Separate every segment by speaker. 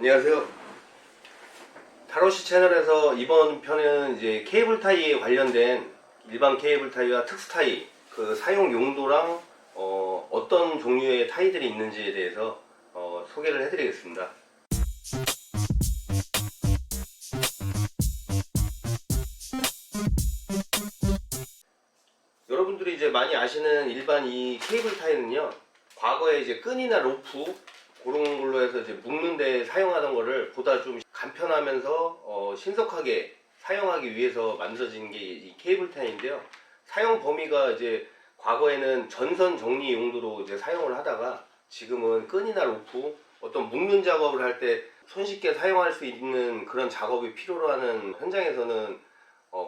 Speaker 1: 안녕하세요. 타로시 채널에서 이번 편은 이제 케이블 타이에 관련된 일반 케이블 타이와 특수 타이 그 사용 용도랑 어떤 종류의 타이들이 있는지에 대해서 소개를 해드리겠습니다. 여러분들이 이제 많이 아시는 일반 이 케이블 타이는요, 과거에 이제 끈이나 로프 그런 걸로 해서 이제 묶는 데 사용하던 거를 보다 좀 간편하면서 신속하게 사용하기 위해서 만들어진 게 이 케이블 타이인데요. 사용 범위가 이제 과거에는 전선 정리 용도로 이제 사용을 하다가 지금은 끈이나 로프 어떤 묶는 작업을 할 때 손쉽게 사용할 수 있는 그런 작업이 필요로 하는 현장에서는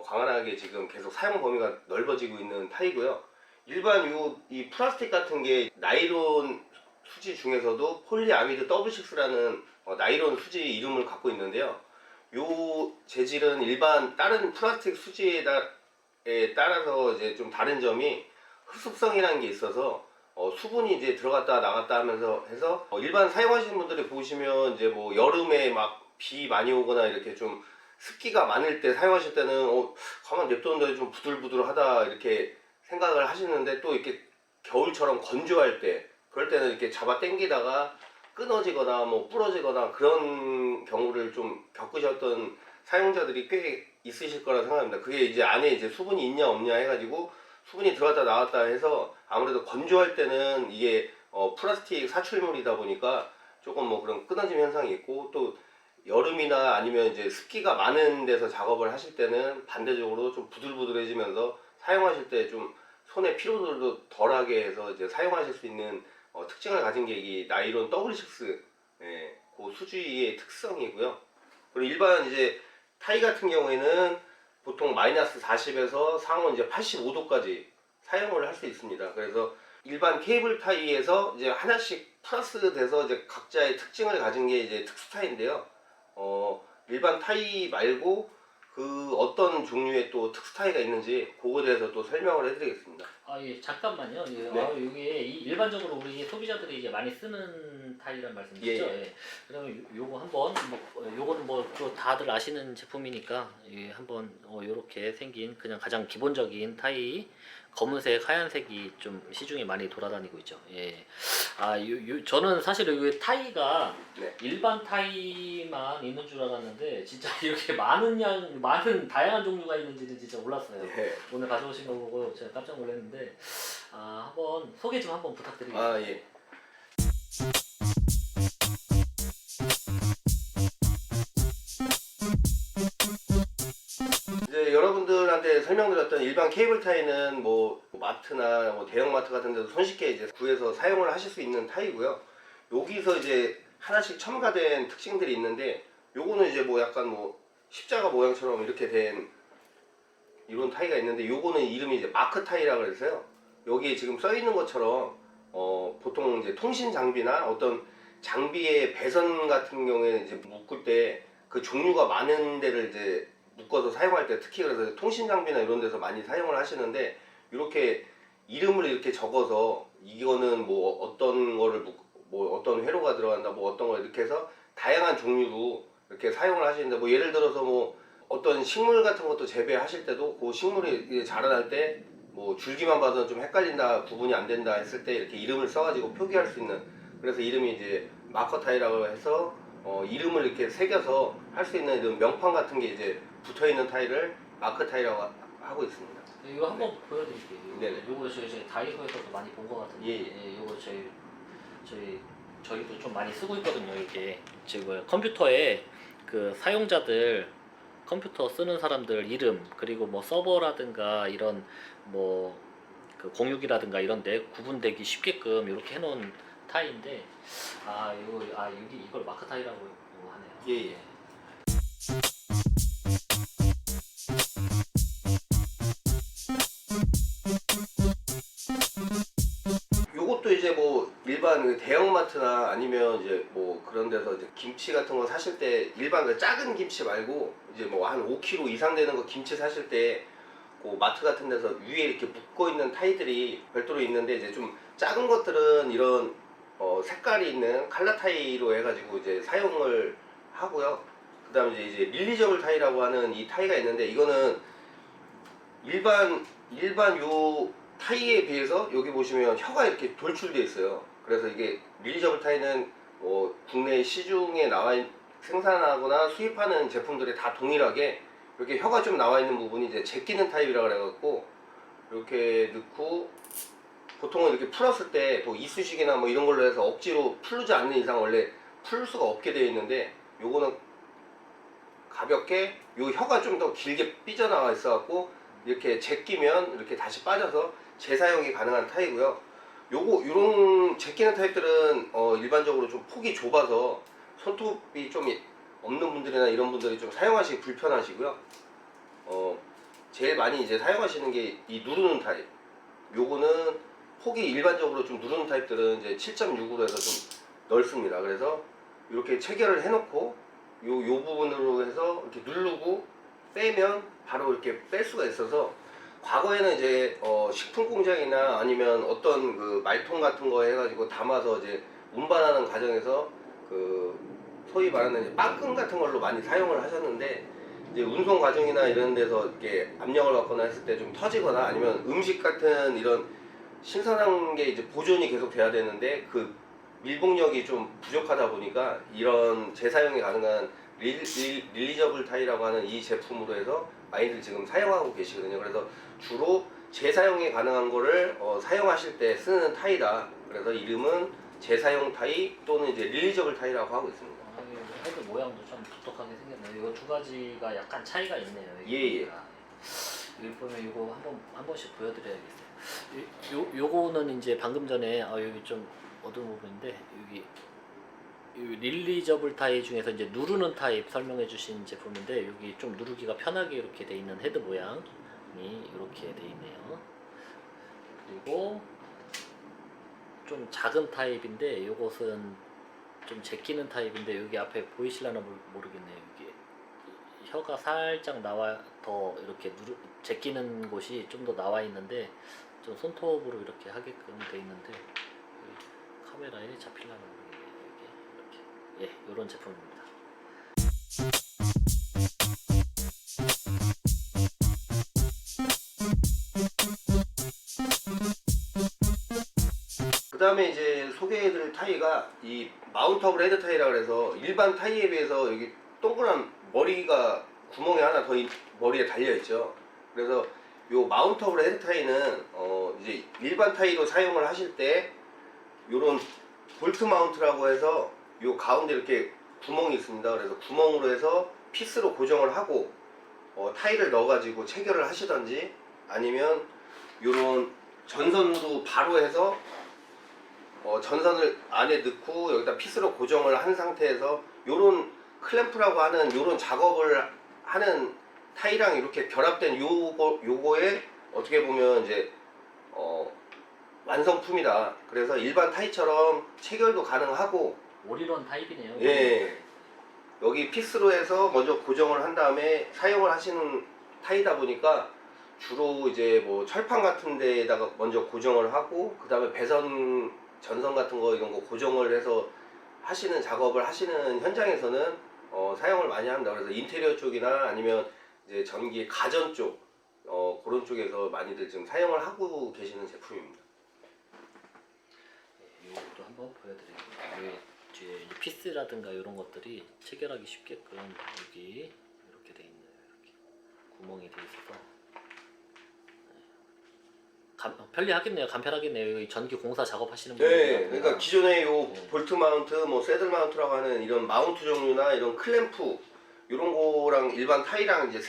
Speaker 1: 광활하게 지금 계속 사용 범위가 넓어지고 있는 타이고요. 일반 이 플라스틱 같은 게 나일론 수지 중에서도 폴리아미드 더블식스라는 나일론 수지 이름을 갖고 있는데요. 요 재질은 일반 다른 플라스틱 수지에 따라서 이제 좀 다른 점이 흡습성이라는 게 있어서 수분이 이제 들어갔다 나갔다 하면서 해서 일반 사용하시는 분들이 보시면 이제 뭐 여름에 막 비 많이 오거나 이렇게 좀 습기가 많을 때 사용하실 때는 가만 냅뒀는데 좀 부들부들하다 이렇게 생각을 하시는데, 또 이렇게 겨울처럼 건조할 때 그럴 때는 이렇게 잡아 당기다가 끊어지거나 뭐 부러지거나 그런 경우를 좀 겪으셨던 사용자들이 꽤 있으실 거라 생각합니다. 그게 이제 안에 이제 수분이 있냐 없냐 해가지고 수분이 들어갔다 나왔다 해서 아무래도 건조할 때는 이게 플라스틱 사출물이다 보니까 조금 뭐 그런 끊어짐 현상이 있고, 또 여름이나 아니면 이제 습기가 많은 데서 작업을 하실 때는 반대적으로 좀 부들부들해지면서 사용하실 때 좀 손의 피로도도 덜하게 해서 이제 사용하실 수 있는 특징을 가진 게 이 나일론 더블식스, 그 수지의 특성이고요. 그리고 일반 이제 타이 같은 경우에는 보통 마이너스 40에서 상온 이제 85도까지 사용을 할 수 있습니다. 그래서 일반 케이블 타이에서 이제 하나씩 플러스 돼서 이제 각자의 특징을 가진 게 이제 특수 타이인데요. 일반 타이 말고 그 어떤 종류의 또 특수 타이가 있는지 그거에 대해서 또 설명을 해드리겠습니다.
Speaker 2: 예, 잠깐만요. 예,
Speaker 1: 네.
Speaker 2: 이게 일반적으로 우리 소비자들이 이제 많이 쓰는 타일이란 말씀이시죠?
Speaker 1: 예.
Speaker 2: 예. 그러면 요거 한번 요거는 또 다들 아시는 제품이니까 한번 요렇게 생긴 그냥 가장 기본적인 타이 검은색, 하얀색이 좀 시중에 많이 돌아다니고 있죠. 예. 저는 사실 이 타이가
Speaker 1: 네.
Speaker 2: 일반 타이만 있는 줄 알았는데 진짜 이렇게 많은 다양한 종류가 있는지는 진짜 몰랐어요.
Speaker 1: 예.
Speaker 2: 오늘 가져오신 거 보고 제가 깜짝 놀랐는데 한번 소개 좀 한번 부탁드리겠습니다.
Speaker 1: 예. 이제 여러분들한테 설명드렸던 일반 케이블 타이는 뭐 마트나 뭐 대형 마트 같은 데서 손쉽게 이제 구해서 사용을 하실 수 있는 타이고요. 여기서 이제 하나씩 첨가된 특징들이 있는데, 요거는 이제 뭐 약간 뭐 십자가 모양처럼 이렇게 된 이런 타이가 있는데, 요거는 이름이 이제 마크 타이라고 해서요. 여기에 지금 써 있는 것처럼 보통 이제 통신 장비나 어떤 장비의 배선 같은 경우에는 이제 묶을 때 그 종류가 많은 데를 이제 묶어서 사용할 때, 특히 그래서 통신 장비나 이런 데서 많이 사용을 하시는데, 이렇게 이름을 이렇게 적어서 이거는 뭐 어떤 거를 뭐 어떤 회로가 들어간다, 뭐 어떤 거 이렇게 해서 다양한 종류로 이렇게 사용을 하시는데, 뭐 예를 들어서 뭐 어떤 식물 같은 것도 재배하실 때도 그 식물이 자라날 때 뭐 줄기만 봐도 좀 헷갈린다, 구분이 안 된다 했을 때 이렇게 이름을 써가지고 표기할 수 있는, 그래서 이름이 이제 마커 타이라고 해서 이름을 이렇게 새겨서 할 수 있는 이런 명판 같은 게 이제 붙어 있는 타이를 마크 타이라고 하고 있습니다.
Speaker 2: 이거 한번 보여드릴게요.
Speaker 1: 네네.
Speaker 2: 요거 저희 다이소에서도 많이 본 것 같은데, 요거 저희도 좀 많이 쓰고 있거든요. 이게 지금 컴퓨터에 그 사용자들 컴퓨터 쓰는 사람들 이름, 그리고 뭐 서버라든가 이런 뭐 그 공유기라든가 이런데 구분되기 쉽게끔 이렇게 해놓은 타이인데, 여기 이걸 마크 타이라고 하네요.
Speaker 1: 예. 요것도 이제 뭐 일반 그 대형마트나 아니면 이제 뭐 그런 데서 이제 김치 같은 거 사실 때 일반 그 작은 김치 말고 이제 뭐 한 5kg 이상 되는 거 김치 사실 때 그 마트 같은 데서 위에 이렇게 묶어 있는 타이들이 별도로 있는데, 이제 좀 작은 것들은 이런 색깔이 있는 칼라 타이로 해가지고 이제 사용을 하고요. 그다음에 이제 릴리저블 타이라고 하는 이 타이가 있는데, 이거는 일반 요 타이에 비해서 여기 보시면 혀가 이렇게 돌출되어 있어요. 그래서 이게 릴리저블 타이는 국내 시중에 생산하거나 수입하는 제품들이 다 동일하게 이렇게 혀가 좀 나와 있는 부분이 이제 제끼는 타입이라 그래갖고 이렇게 넣고, 보통은 이렇게 풀었을 때 뭐 이쑤시개나 뭐 이런 걸로 해서 억지로 풀지 않는 이상 원래 풀 수가 없게 되어 있는데, 요거는 가볍게 요 혀가 좀 더 길게 삐져나와 있어갖고 이렇게 제끼면 이렇게 다시 빠져서 재사용이 가능한 타입이고요. 요런 제끼는 타입들은 일반적으로 좀 폭이 좁아서 손톱이 좀 없는 분들이나 이런 분들이 좀 사용하시기 불편하시고요. 제일 많이 이제 사용하시는 게 이 누르는 타입. 요거는 폭이 일반적으로 좀 누르는 타입들은 이제 7.6으로 해서 좀 넓습니다. 그래서 이렇게 체결을 해놓고 요 부분으로 해서 이렇게 누르고 빼면 바로 이렇게 뺄 수가 있어서, 과거에는 이제 식품 공장이나 아니면 어떤 그 말통 같은 거 해가지고 담아서 이제 운반하는 과정에서 그 소위 말하는 이제 빵끈 같은 걸로 많이 사용을 하셨는데, 이제 운송 과정이나 이런 데서 이렇게 압력을 받거나 했을 때 좀 터지거나, 아니면 음식 같은 이런 신선한 게 이제 보존이 계속 돼야 되는데 그 밀봉력이 좀 부족하다 보니까 이런 재사용이 가능한 릴리저블 타이라고 하는 이 제품으로 해서 많이들 지금 사용하고 계시거든요. 그래서 주로 재사용이 가능한 거를 사용하실 때 쓰는 타이다. 그래서 이름은 재사용 타이 또는 이제 릴리저블 타이라고 하고 있습니다.
Speaker 2: 이 헤드 모양도 좀 독특하게 생겼네요. 이거 두 가지가 약간 차이가 있네요.
Speaker 1: 예.
Speaker 2: 여기 보면 이거 한 번씩 보여드려야겠어요. 요거는 이제 방금 전에 여기 좀 어두운 부분인데, 여기 릴리저블 타입 중에서 이제 누르는 타입 설명해 주신 제품인데, 여기 좀 누르기가 편하게 이렇게 돼 있는 헤드 모양이 이렇게 돼 있네요. 그리고 좀 작은 타입인데, 요것은 좀 제끼는 타입인데, 여기 앞에 보이실라나 모르겠네요. 여기 혀가 살짝 더 이렇게 제끼는 곳이 좀 더 나와 있는데, 좀 손톱으로 이렇게 하게끔 돼 있는데, 카메라에 잡힐라나 모르겠네요. 이렇게 이런 제품입니다.
Speaker 1: 그 다음에 이제 소개해드릴 타이가 이 마운터블 헤드 타이라 그래서, 일반 타이에 비해서 여기 동그란 머리가 구멍이 하나 더 머리에 달려 있죠. 그래서 요 마운터블 헤드 타이는 이제 일반 타이로 사용을 하실 때 요런 볼트 마운트라고 해서 요 가운데 이렇게 구멍이 있습니다. 그래서 구멍으로 해서 피스로 고정을 하고 타이를 넣어가지고 체결을 하시던지, 아니면 요런 전선으로 바로 해서 전선을 안에 넣고 여기다 피스로 고정을 한 상태에서 요런 클램프라고 하는 요런 작업을 하는 타이랑 이렇게 결합된 요거에 어떻게 보면 이제 완성품이다. 그래서 일반 타이처럼 체결도 가능하고,
Speaker 2: 올인원 타입이네요.
Speaker 1: 예, 여기 피스로 해서 먼저 고정을 한 다음에 사용을 하시는 타이다 보니까 주로 이제 뭐 철판 같은 데에다가 먼저 고정을 하고, 그 다음에 배선 전선 같은 거 이런 거 고정을 해서 하시는 작업을 하시는 현장에서는 사용을 많이 합니다. 그래서 인테리어 쪽이나 아니면 이제 전기 가전 쪽 그런 쪽에서 많이들 지금 사용을 하고 계시는 제품입니다.
Speaker 2: 이것도 한번 보여드릴게요. 뒤에 피스라든가 이런 것들이 체결하기 쉽게끔 여기 이렇게 돼 있네요. 이렇게 구멍이 돼 있어서 편리하겠네요. 간편하겠네요. 여기 전기 공사 작업하시는 분들.
Speaker 1: 네, 그러니까 기존에 요 볼트 마운트, 뭐 새들 마운트라고 하는 이런 마운트 종류나 이런 클램프 이런 거랑 일반 타이랑 이제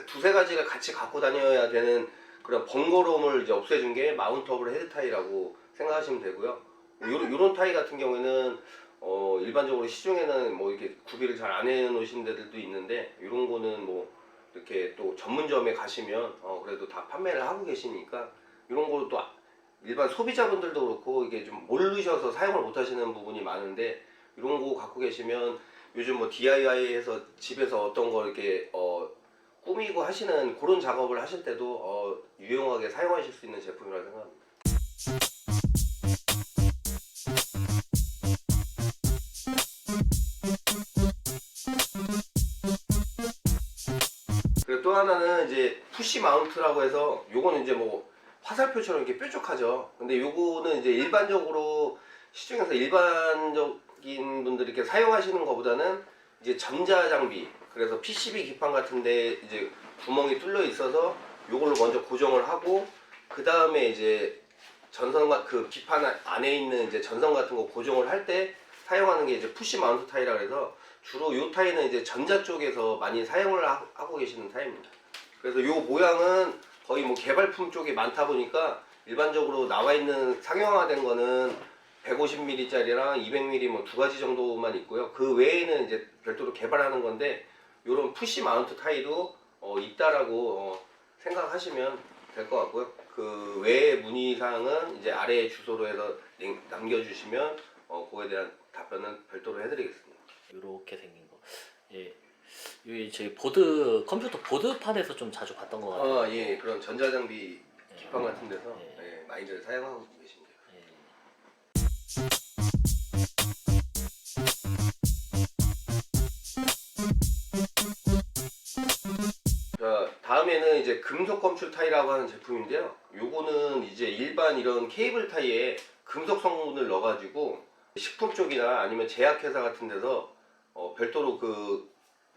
Speaker 1: 두세 가지를 같이 갖고 다녀야 되는 그런 번거로움을 이제 없애준 게 마운터블 헤드 타이라고 생각하시면 되고요. 요런 타이 같은 경우에는 일반적으로 시중에는 뭐 이렇게 구비를 잘 안 해놓으신 데들도 있는데, 이런 거는 뭐 이렇게 또 전문점에 가시면 그래도 다 판매를 하고 계시니까, 이런 거로 또 일반 소비자분들도 그렇고 이게 좀 모르셔서 사용을 못 하시는 부분이 많은데, 이런 거 갖고 계시면 요즘 뭐 DIY해서 집에서 어떤 거 이렇게 꾸미고 하시는 그런 작업을 하실 때도 유용하게 사용하실 수 있는 제품이라고 생각합니다. 그리고 또 하나는 이제 푸시 마운트라고 해서 요거는 이제 뭐 화살표처럼 이렇게 뾰족하죠. 근데 요거는 이제 일반적으로 시중에서 일반적인 분들이 이렇게 사용하시는 것보다는 이제 전자 장비, 그래서 PCB 기판 같은데 이제 구멍이 뚫려 있어서 요걸로 먼저 고정을 하고 그 다음에 이제 전선 그 기판 안에 있는 이제 전선 같은 거 고정을 할 때 사용하는 게 이제 푸시 마운트 타이라 그래서 주로 요 타이는 이제 전자 쪽에서 많이 사용을 하고 계시는 타입입니다. 그래서 요 모양은 거의 뭐 개발품 쪽이 많다 보니까 일반적으로 나와 있는 상용화된 거는 150mm짜리랑 200mm 뭐 두 가지 정도만 있고요. 그 외에는 이제 별도로 개발하는 건데 요런 푸시 마운트 타이도 있다라고 생각하시면 될 것 같고요. 그 외의 문의사항은 이제 아래 주소로 해서 남겨주시면 그거에 대한 답변은 별도로 해드리겠습니다.
Speaker 2: 이렇게 생긴 거. 예. 여기 저희 보드 컴퓨터 보드판에서 좀 자주 봤던 것 같아요.
Speaker 1: 예, 그런 전자장비 기판
Speaker 2: 예.
Speaker 1: 같은 데서
Speaker 2: 예.
Speaker 1: 많이들 사용하고 계십니다.
Speaker 2: 예.
Speaker 1: 자, 다음에는 이제 금속 검출 타이라고 하는 제품인데요. 요거는 이제 일반 이런 케이블 타이에 금속 성분을 넣어가지고 식품 쪽이나 아니면 제약회사 같은 데서 별도로 그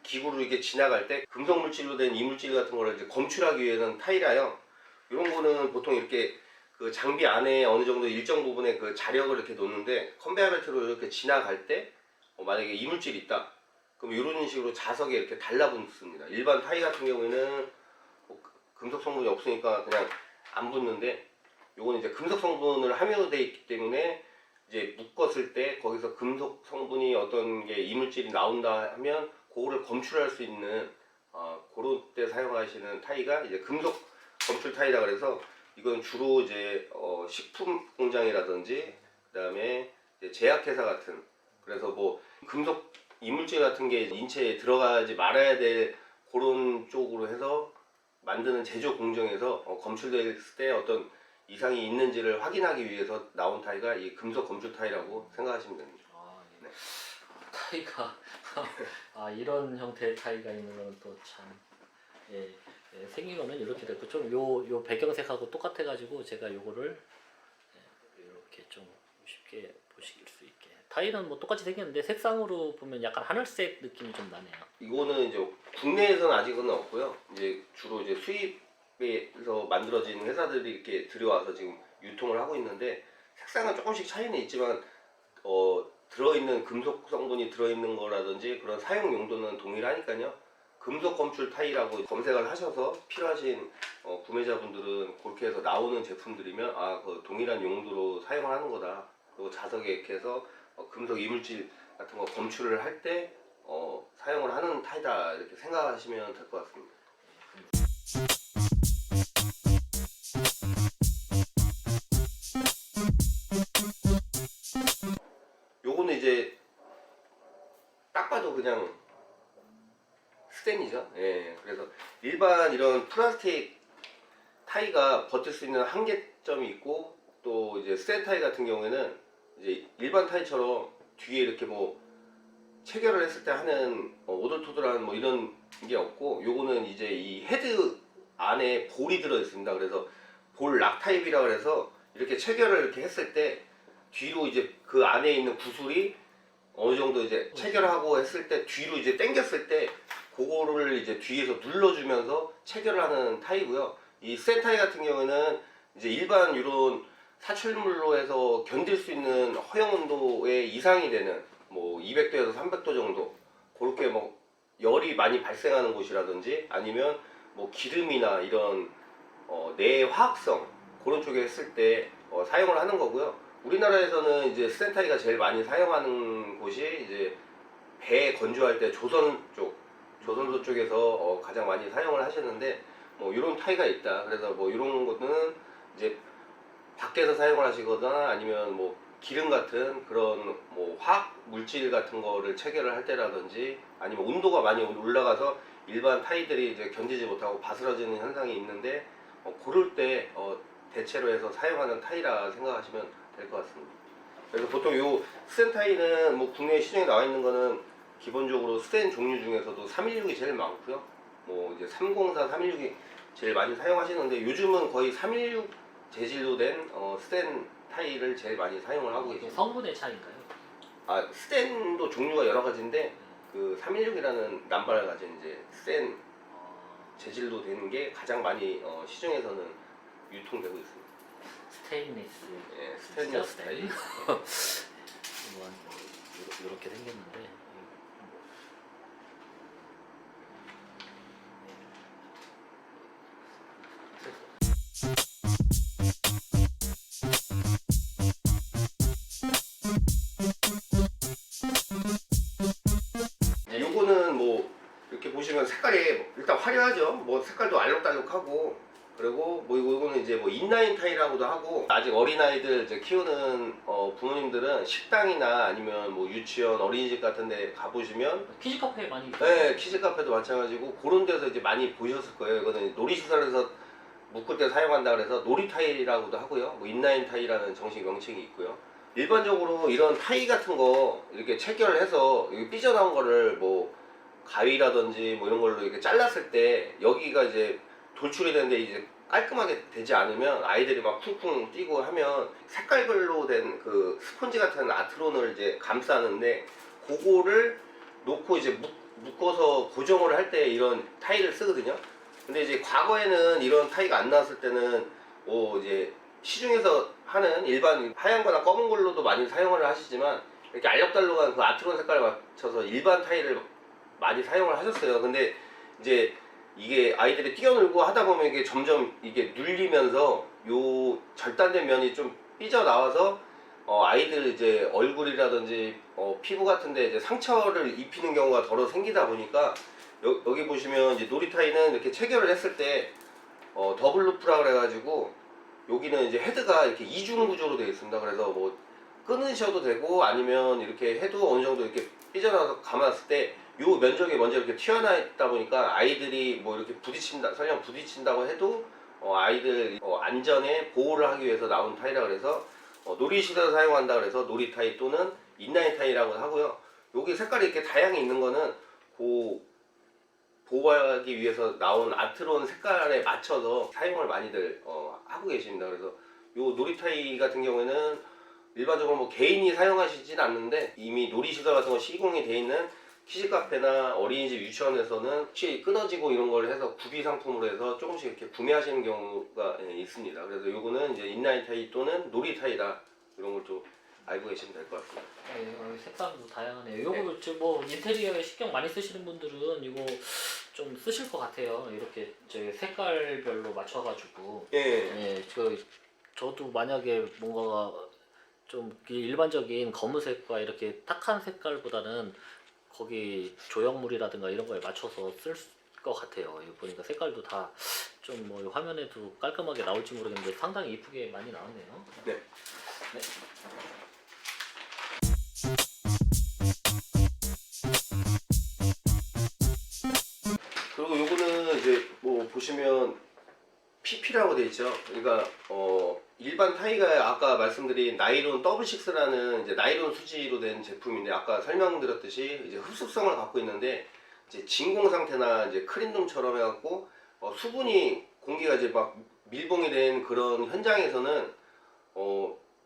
Speaker 1: 기구로 이렇게 지나갈 때 금속 물질로 된 이물질 같은 거를 이제 검출하기 위해서는 타이라요. 이런 거는 보통 이렇게 그 장비 안에 어느 정도 일정 부분의 그 자력을 이렇게 놓는데 컨베이어 벨트로 이렇게 지나갈 때 만약에 이물질이 있다. 그럼 이런 식으로 자석에 이렇게 달라붙습니다. 일반 타이 같은 경우에는 뭐 금속 성분이 없으니까 그냥 안 붙는데 요건 이제 금속 성분을 함유되어 있기 때문에 이제 묶었을 때 거기서 금속 성분이 어떤 게 이물질이 나온다 하면 그거를 검출할 수 있는 그런 때 사용하시는 타이가 이제 금속 검출 타이라 그래서 이건 주로 이제 식품 공장이라든지 그다음에 이제 제약회사 같은, 그래서 뭐 금속 이물질 같은 게 인체에 들어가지 말아야 될 그런 쪽으로 해서 만드는 제조 공정에서 검출됐을 때 어떤 이상이 있는지를 확인하기 위해서 나온 타이가 이 금속 검출 타이라고 생각하시면 됩니다.
Speaker 2: 예. 타이가 이런 형태의 타이가 있는 거는 또 참 생긴 거는 이렇게 됐고 좀 요 배경색하고 똑같아가지고 제가 요거를 이렇게 좀 쉽게 보실 수 있게, 타이는 뭐 똑같이 생겼는데 색상으로 보면 약간 하늘색 느낌이 좀 나네요.
Speaker 1: 이거는 이제 국내에서는 아직은 없고요. 이제 주로 이제 수입에서 만들어진 회사들이 이렇게 들여와서 지금 유통을 하고 있는데 색상은 조금씩 차이는 있지만 들어있는 금속 성분이 들어있는 거라든지 그런 사용 용도는 동일하니까요. 금속 검출 타이라고 검색을 하셔서 필요하신 구매자분들은 그렇게 해서 나오는 제품들이면 그 동일한 용도로 사용을 하는 거다. 그리고 자석에 이렇게 해서 금속 이물질 같은 거 검출을 할 때 사용을 하는 타이다 이렇게 생각하시면 될 것 같습니다. 요거는 이제 딱 봐도 그냥 스텐이죠. 예, 그래서 일반 이런 플라스틱 타이가 버틸 수 있는 한계점이 있고 또 이제 스텐 타이 같은 경우에는 이제 일반 타이처럼 뒤에 이렇게 뭐 체결을 했을 때 하는 오돌토돌한 뭐 이런 게 없고 요거는 이제 이 헤드 안에 볼이 들어 있습니다. 그래서 볼 락 타입이라 그래서 이렇게 체결을 이렇게 했을 때 뒤로 이제 그 안에 있는 구슬이 어느 정도 이제 체결하고 했을 때 뒤로 이제 당겼을 때 그거를 이제 뒤에서 눌러주면서 체결을 하는 타이고요. 이 센 타이 같은 경우는 이제 일반 이런 사출물로 해서 견딜 수 있는 허용 온도의 이상이 되는 뭐 200도에서 300도 정도 그렇게 뭐 열이 많이 발생하는 곳이라든지 아니면 뭐 기름이나 이런 내화학성 그런 쪽에 했을 때 사용을 하는 거고요. 우리나라에서는 이제 스텐타이가 제일 많이 사용하는 곳이 이제 배 건조할 때 조선소 쪽에서 가장 많이 사용을 하시는데 뭐 이런 타이가 있다. 그래서 뭐 이런 거는 이제 밖에서 사용을 하시거나 아니면 뭐 기름 같은 그런 뭐 화학 물질 같은 거를 체결을 할 때라든지 아니면 온도가 많이 올라가서 일반 타이들이 이제 견디지 못하고 바스러지는 현상이 있는데 그럴 때 대체로 해서 사용하는 타이라 생각하시면 될 것 같습니다. 그래서 보통 요 스텐 타이는 뭐 국내 시중에 나와 있는 거는 기본적으로 스텐 종류 중에서도 316이 제일 많고요. 뭐 이제 304, 316이 제일 많이 사용하시는데 요즘은 거의 316 재질로 된 스텐 타일을 제일 많이 사용을 하고
Speaker 2: 이게
Speaker 1: 계십니다.
Speaker 2: 성분의 차이인가요?
Speaker 1: 아, 스텐도 종류가 여러 가지인데 그 316이라는 남발을 가진 이제 스텐 재질로 되는 게 가장 많이 시중에서는 유통되고 있습니다.
Speaker 2: 스테인리스.
Speaker 1: 예, 스테인리스 타일.
Speaker 2: 이렇게 생겼는데. 네.
Speaker 1: 요거는 뭐 이렇게 보시면 색깔이 일단 화려하죠. 뭐 색깔도 알록달록하고 그리고 뭐 요거는 이제 뭐 인라인 타일이라고도 하고 아직 어린아이들 이제 키우는 부모님들은 식당이나 아니면 뭐 유치원 어린이집 같은 데 가보시면
Speaker 2: 키즈 카페에 많이.
Speaker 1: 네, 키즈 카페도 마찬가지고 그런 데서 이제 많이 보셨을 거예요. 이거는 놀이시설에서 묶을 때 사용한다 그래서 놀이 타일이라고도 하고요. 뭐 인라인 타일이라는 정식 명칭이 있고요. 일반적으로 이런 타일 같은 거 이렇게 체결해서 여기 삐져나온 거를 뭐 가위라든지 뭐 이런 걸로 이렇게 잘랐을 때 여기가 이제 돌출이 되는데 이제 깔끔하게 되지 않으면 아이들이 막 쿵쿵 뛰고 하면 색깔별로 된 그 스펀지 같은 아트론을 이제 감싸는데 그거를 놓고 이제 묶어서 고정을 할 때 이런 타일을 쓰거든요. 근데 이제 과거에는 이런 타이가 안 나왔을 때는 뭐 이제 시중에서 하는 일반 하얀 거나 검은 걸로도 많이 사용을 하시지만 이렇게 알록달록한 그 아트론 색깔에 맞춰서 일반 타일을 많이 사용을 하셨어요. 근데 이제 이게 아이들이 뛰어놀고 하다 보면 이게 점점 이게 눌리면서 요 절단된 면이 좀 삐져나와서 아이들 이제 얼굴이라든지 피부 같은데 이제 상처를 입히는 경우가 더러 생기다 보니까 여기 보시면 이제 놀이타이는 이렇게 체결을 했을 때 더블 루프라 그래가지고 여기는 이제 헤드가 이렇게 이중 구조로 되어 있습니다. 그래서 뭐 끊으셔도 되고 아니면 이렇게 해도 어느 정도 이렇게 삐져나와서 감았을 때 요 면적이 먼저 이렇게 튀어나와 있다 보니까 아이들이 뭐 이렇게 부딪힌다, 설령 부딪힌다고 해도 아이들 안전에 보호를 하기 위해서 나온 타이라 그래서 놀이시설에 사용한다 그래서 놀이 타이 또는 인라인 타이라고 하고요. 여기 색깔이 이렇게 다양히 있는 거는 그 보호하기 위해서 나온 아트론 색깔에 맞춰서 사용을 많이들 하고 계십니다. 그래서 요 놀이타이 같은 경우에는 일반적으로 뭐 개인이 사용하시진 않는데 이미 놀이시설 같은 거 시공이 돼 있는 키즈 카페나 어린이집 유치원에서는 혹시 끊어지고 이런 걸 해서 구비 상품으로 해서 조금씩 이렇게 구매하시는 경우가 있습니다. 그래서 요거는 이제 인라인 타이 또는 놀이 타이다 이런 걸 좀 알고 계시면 될 것 같습니다.
Speaker 2: 네, 색감도 다양하네요. 요거 뭐 인테리어에 신경 많이 쓰시는 분들은 이거 좀 쓰실 것 같아요. 이렇게 저희 색깔별로 맞춰가지고.
Speaker 1: 예.
Speaker 2: 예, 저도 만약에 뭔가가 좀 일반적인 검은색과 이렇게 탁한 색깔보다는 거기 조형물이라든가 이런 거에 맞춰서 쓸 것 같아요. 이거 보니까 색깔도 다 좀 뭐 화면에도 깔끔하게 나올지 모르겠는데 상당히 이쁘게 많이 나왔네요.
Speaker 1: 네.
Speaker 2: 네.
Speaker 1: 그리고 요거는 이제 뭐 보시면 PP라고 돼 있죠. 그러니까 일반 타이가 아까 말씀드린 나이론 더블6라는 이제 나이론 수지로 된 제품인데 아까 설명드렸듯이 이제 흡수성을 갖고 있는데 이제 진공 상태나 이제 크린룸처럼 해갖고 수분이 공기가 이제 막 밀봉이 된 그런 현장에서는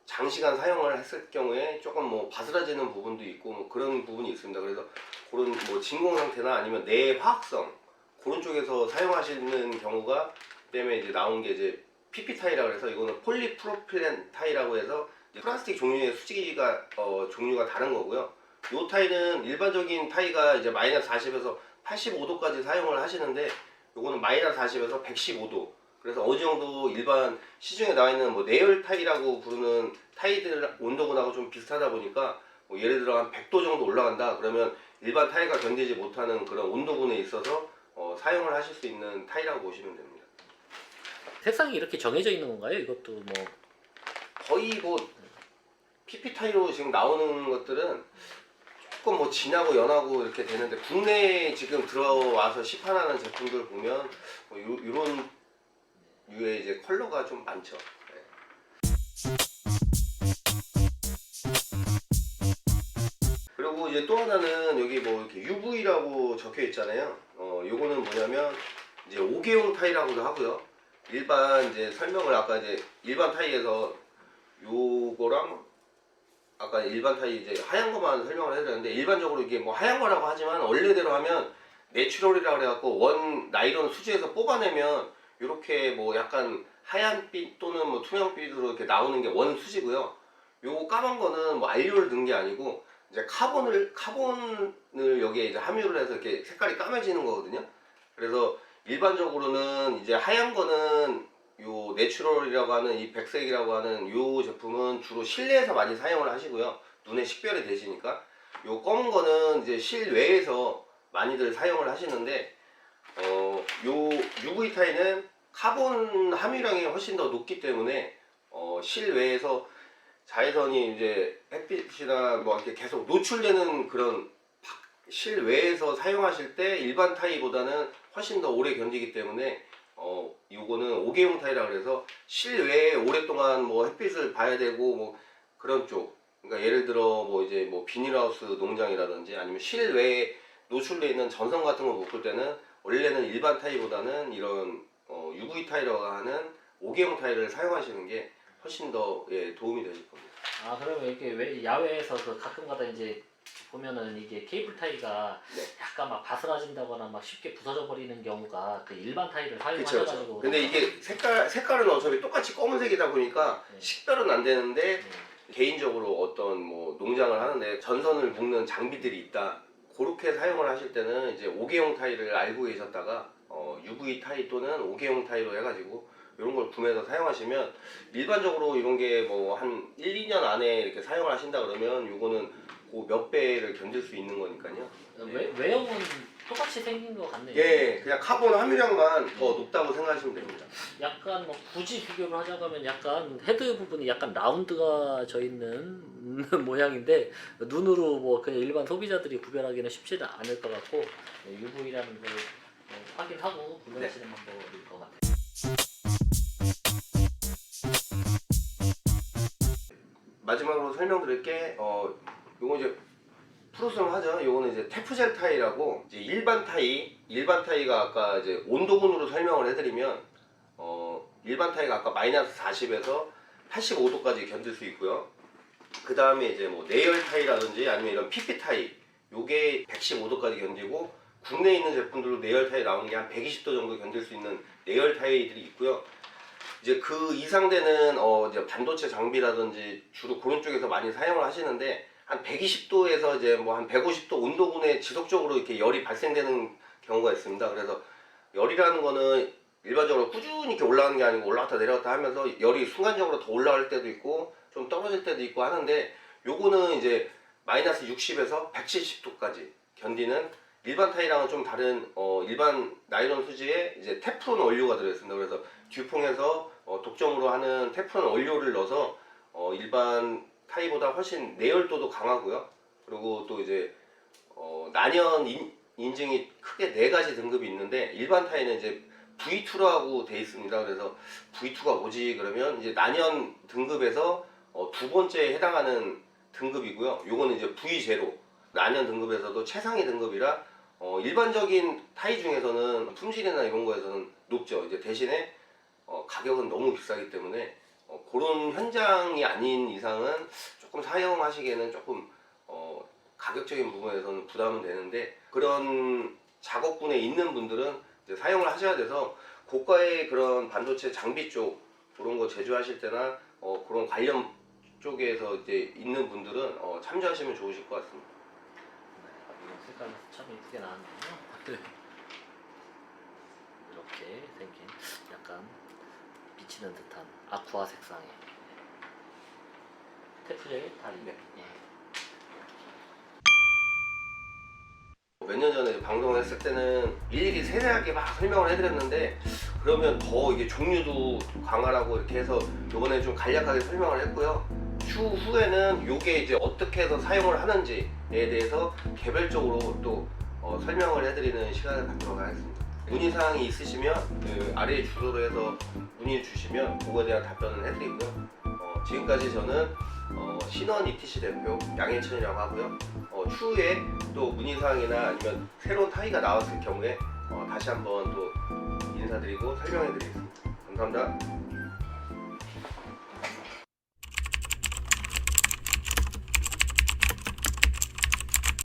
Speaker 1: 장시간 사용을 했을 경우에 조금 뭐 바스라지는 부분도 있고 뭐 그런 부분이 있습니다. 그래서 그런 뭐 진공 상태나 아니면 내화학성 그런 쪽에서 사용하시는 경우가 때문에 이제 나온 게 이제 PP 타이라고 해서 이거는 폴리프로필렌 타이라고 해서 이제 플라스틱 종류의 수지가 종류가 다른 거고요. 이 타이는 일반적인 타이가 이제 마이너스 40에서 85도까지 사용을 하시는데 요거는 마이너스 40에서 115도. 그래서 어느 정도 일반 시중에 나와 있는 뭐 내열 타이라고 부르는 타이들 온도군하고 좀 비슷하다 보니까 뭐 예를 들어 한 100도 정도 올라간다 그러면 일반 타이가 견디지 못하는 그런 온도군에 있어서 사용을 하실 수 있는 타이라고 보시면 됩니다.
Speaker 2: 색상이 이렇게 정해져 있는 건가요? 이것도 뭐
Speaker 1: 거의 뭐 PP 타이로 지금 나오는 것들은 조금 뭐 진하고 연하고 이렇게 되는데 국내에 지금 들어와서 시판하는 제품들 보면 뭐 이런 류의 이제 컬러가 좀 많죠. 네. 그리고 그리고 이제 또 하나는 여기 뭐 이렇게 UV라고 적혀 있잖아요. 요거는 뭐냐면 이제 5개용 타이라고도 하고요. 일반 이제 설명을 아까 이제 일반 타이에서 요거랑 아까 일반 타이 이제 하얀 거만 설명을 해드렸는데, 일반적으로 이게 뭐 하얀 거라고 하지만 원래대로 하면 내추럴이라 그래갖고 원 나이론 수지에서 뽑아내면 이렇게 뭐 약간 하얀빛 또는 뭐 투명빛으로 이렇게 나오는 게 원 수지고요. 요 까만 거는 뭐 알료를 넣은 게 아니고 이제 카본을 여기에 이제 함유를 해서 이렇게 색깔이 까매지는 거거든요. 그래서 일반적으로는 이제 하얀 거는 요 내추럴이라고 하는 이 백색이라고 하는 요 제품은 주로 실내에서 많이 사용을 하시고요. 눈에 식별이 되시니까. 요 검은 거는 이제 실외에서 많이들 사용을 하시는데, 요 UV 타입은 카본 함유량이 훨씬 더 높기 때문에 실외에서 자외선이 이제 햇빛이나 뭐 이렇게 계속 노출되는 그런 실외에서 사용하실 때 일반 타입보다는 훨씬 더 오래 견디기 때문에 요거는 5개용 타입이라 그래서 실외에 오랫동안 뭐 햇빛을 봐야 되고 뭐 그런 쪽, 그러니까 예를 들어 뭐 이제 뭐 비닐하우스 농장이라든지 아니면 실외에 노출되어 있는 전선 같은 거 못 볼 때는 원래는 일반 타입보다는 이런 UV 타입이라고 하는 5개용 타입을 사용하시는 게 훨씬 더 도움이 되실 겁니다.
Speaker 2: 아 그러면 이렇게 왜 야외에서 그 가끔가다 이제 보면은 이게 케이블 타이가
Speaker 1: 네.
Speaker 2: 약간 막 바스라진다거나 막 쉽게 부서져 버리는 경우가 그 일반 타이를
Speaker 1: 그쵸.
Speaker 2: 사용하셔가지고.
Speaker 1: 근데 이게 색깔은 어차피 똑같이 검은색이다 보니까
Speaker 2: 네.
Speaker 1: 식별은 안 되는데,
Speaker 2: 네.
Speaker 1: 개인적으로 어떤 뭐 농장을 하는데 전선을 묶는 장비들이 있다, 그렇게 사용을 하실 때는 이제 5개용 타일을 알고 계셨다가 UV 타일 또는 5개용 타일로 해가지고 이런 걸 구매해서 사용하시면, 일반적으로 이런 게 뭐 한 1, 2년 안에 이렇게 사용을 하신다 그러면 요거는 그 몇 배를 견딜 수 있는 거니까요.
Speaker 2: 외형은 똑같이 생긴 것 같네요.
Speaker 1: 예, 그냥 카본 함유량만 더 높다고 생각하시면 됩니다.
Speaker 2: 약간 뭐 굳이 비교를 하자고 하면 약간 헤드 부분이 약간 라운드가 져 있는 모양인데, 눈으로 뭐 그냥 일반 소비자들이 구별하기는 쉽지는 않을 것 같고, UV라는 걸 확인하고 구매하시는 방법일 것 같아요.
Speaker 1: 마지막으로 설명드릴 게 요거 이제 프로스를 하죠. 요거는 이제 테프젤 타이라고, 이제 일반 타이가 아까 이제 온도군으로 설명을 해드리면 일반 타이가 아까 마이너스 40에서 85도까지 견딜 수 있고요. 그 다음에 이제 뭐 내열 타이라든지 아니면 이런 PP 타이, 요게 115도까지 견디고, 국내에 있는 제품들로 내열 타이 나오는 게 한 120도 정도 견딜 수 있는 내열 타이들이 있고요. 이제 그 이상 되는 이제 반도체 장비라든지 주로 그런 쪽에서 많이 사용을 하시는데, 한 120도에서 이제 뭐 한 150도 온도군에 지속적으로 이렇게 열이 발생되는 경우가 있습니다. 그래서 열이라는 거는 일반적으로 꾸준히 이렇게 올라가는 게 아니고 올라갔다 내려갔다 하면서 열이 순간적으로 더 올라갈 때도 있고 좀 떨어질 때도 있고 하는데, 요거는 이제 마이너스 60에서 170도까지 견디는, 일반 타이랑은 좀 다른 일반 나일론 수지에 이제 테프론 원료가 들어있습니다. 그래서 듀퐁에서 독점으로 하는 테프론 원료를 넣어서 일반 타이보다 훨씬 내열도도 강하고요. 그리고 또 이제 난연 인증이 크게 4가지 등급이 있는데, 일반 타이는 이제 V2라고 돼 있습니다. 그래서 V2가 뭐지 그러면 이제 난연 등급에서 2번째에 해당하는 등급이고요. 요거는 이제 V0, 난연 등급에서도 최상위 등급이라 일반적인 타이 중에서는 품질이나 이런 거에서는 높죠. 이제 대신에 가격은 너무 비싸기 때문에 그런 현장이 아닌 이상은 조금 사용하시기에는 조금 가격적인 부분에서는 부담은 되는데, 그런 작업군에 있는 분들은 이제 사용을 하셔야 돼서 고가의 그런 반도체 장비 쪽 그런 거 제조하실 때나 그런 관련 쪽에서 이제 있는 분들은 참조하시면 좋으실 것 같습니다.
Speaker 2: 이런 색깔이 참 이쁘게 나왔네요. 이렇게 생긴 약간 비치는 듯한 아쿠아 색상의 테프젤 다리.
Speaker 1: 네.
Speaker 2: 예.
Speaker 1: 몇 년 전에 방송을 했을 때는 일일이 세세하게 막 설명을 해드렸는데, 그러면 더 이게 종류도 강화라고 이렇게 해서 이번에 좀 간략하게 설명을 했고요. 추후에는 요게 이제 어떻게 해서 사용을 하는지에 대해서 개별적으로 또 설명을 해드리는 시간을 갖도록 하겠습니다. 문의사항이 있으시면 그 아래 주소로 해서 문의 주시면 그거에 대한 답변을 해드리고요. 지금까지 저는 신원 ETC 대표 양현천이라고 하고요. 추후에 또 문의사항이나 아니면 새로운 타이가 나왔을 경우에 다시 한번 또 인사드리고 설명해 드리겠습니다. 감사합니다.